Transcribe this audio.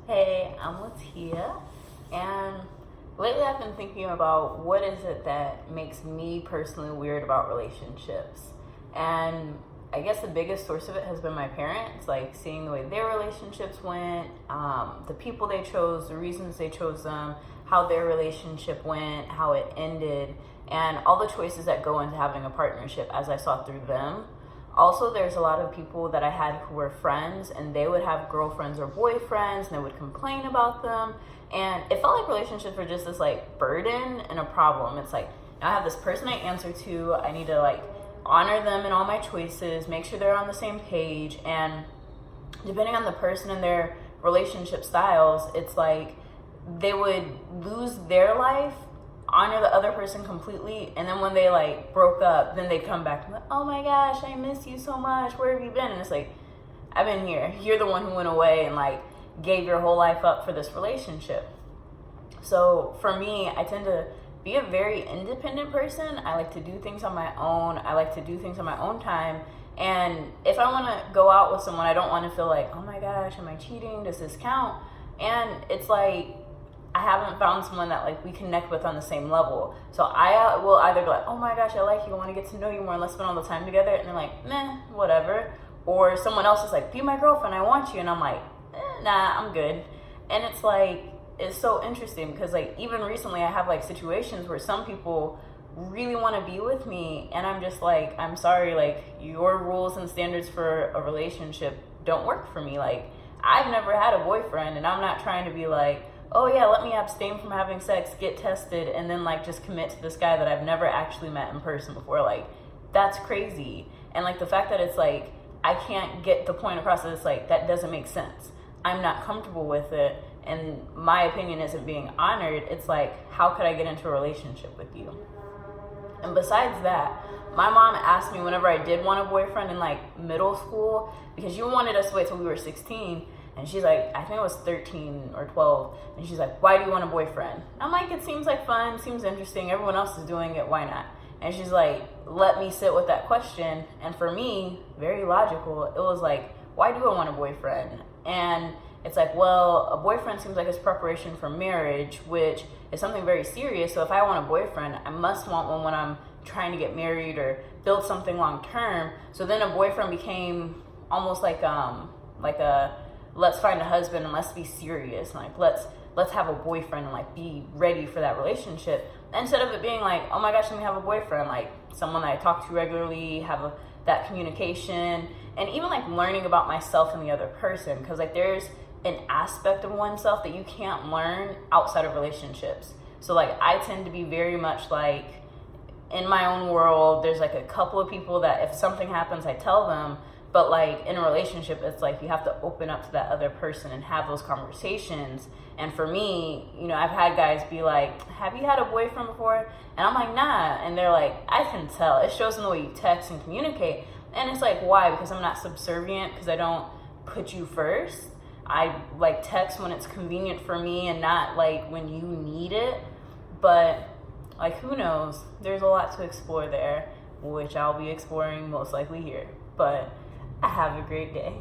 Hey, I'm Latia, and lately I've been thinking about what is it that makes me personally weird about relationships. And I guess the biggest source of it has been my parents, like seeing the way their relationships went, the people they chose, the reasons they chose them, how their relationship went, how it ended, and all the choices that go into having a partnership as I saw through them. Also, there's a lot of people that I had who were friends, and they would have girlfriends or boyfriends, and they would complain about them. And it felt like relationships were just this like burden and a problem. It's like, I have this person I answer to, I need to like honor them in all my choices, make sure they're on the same page. And depending on the person and their relationship styles, it's like they would lose their life, honor the other person completely, and then when they like broke up, then they come back and like, oh my gosh, I miss you so much, where have you been? And it's like, I've been here, you're the one who went away and like gave your whole life up for this relationship. So for me, I tend to be a very independent person. I like to do things on my own. I like to do things on my own time. And if I want to go out with someone, I don't want to feel like, oh my gosh, am I cheating? Does this count? And it's like, I haven't found someone that like we connect with on the same level. So I will either be like, oh my gosh, I like you, I want to get to know you more, and let's spend all the time together. And they're like, meh, whatever. Or someone else is like, be my girlfriend, I want you. And I'm like, nah, I'm good. And it's like, it's so interesting because like even recently I have like situations where some people really want to be with me, and I'm just like, I'm sorry, like your rules and standards for a relationship don't work for me. Like I've never had a boyfriend, and I'm not trying to be like, oh yeah, let me abstain from having sex, get tested, and then like just commit to this guy that I've never actually met in person before. Like that's crazy. And like the fact that it's like I can't get the point across that it's like that doesn't make sense. I'm not comfortable with it, and my opinion isn't being honored. It's like, how could I get into a relationship with you? And besides that, my mom asked me whenever I did want a boyfriend in like middle school, because you wanted us to wait till we were 16. And she's like, I think it was 13 or 12. And she's like, why do you want a boyfriend? I'm like, it seems like fun, seems interesting. Everyone else is doing it, why not? And she's like, let me sit with that question. And for me, very logical, it was like, why do I want a boyfriend? And it's like, well, a boyfriend seems like it's preparation for marriage, which is something very serious. So if I want a boyfriend, I must want one when I'm trying to get married or build something long term. So then a boyfriend became almost like a let's find a husband and let's be serious. Like let's have a boyfriend and like be ready for that relationship. Instead of it being like, oh my gosh, let me have a boyfriend, like someone that I talk to regularly, have that communication, and even like learning about myself and the other person. Because like there's an aspect of oneself that you can't learn outside of relationships. So like I tend to be very much like in my own world. There's like a couple of people that if something happens, I tell them. But like in a relationship, it's like you have to open up to that other person and have those conversations. And for me, you know, I've had guys be like, have you had a boyfriend before? And I'm like, nah. And they're like, I can tell. It shows in the way you text and communicate. And it's like, why? Because I'm not subservient, because I don't put you first. I like text when it's convenient for me and not like when you need it. But like, who knows? There's a lot to explore there, which I'll be exploring most likely here. But have a great day.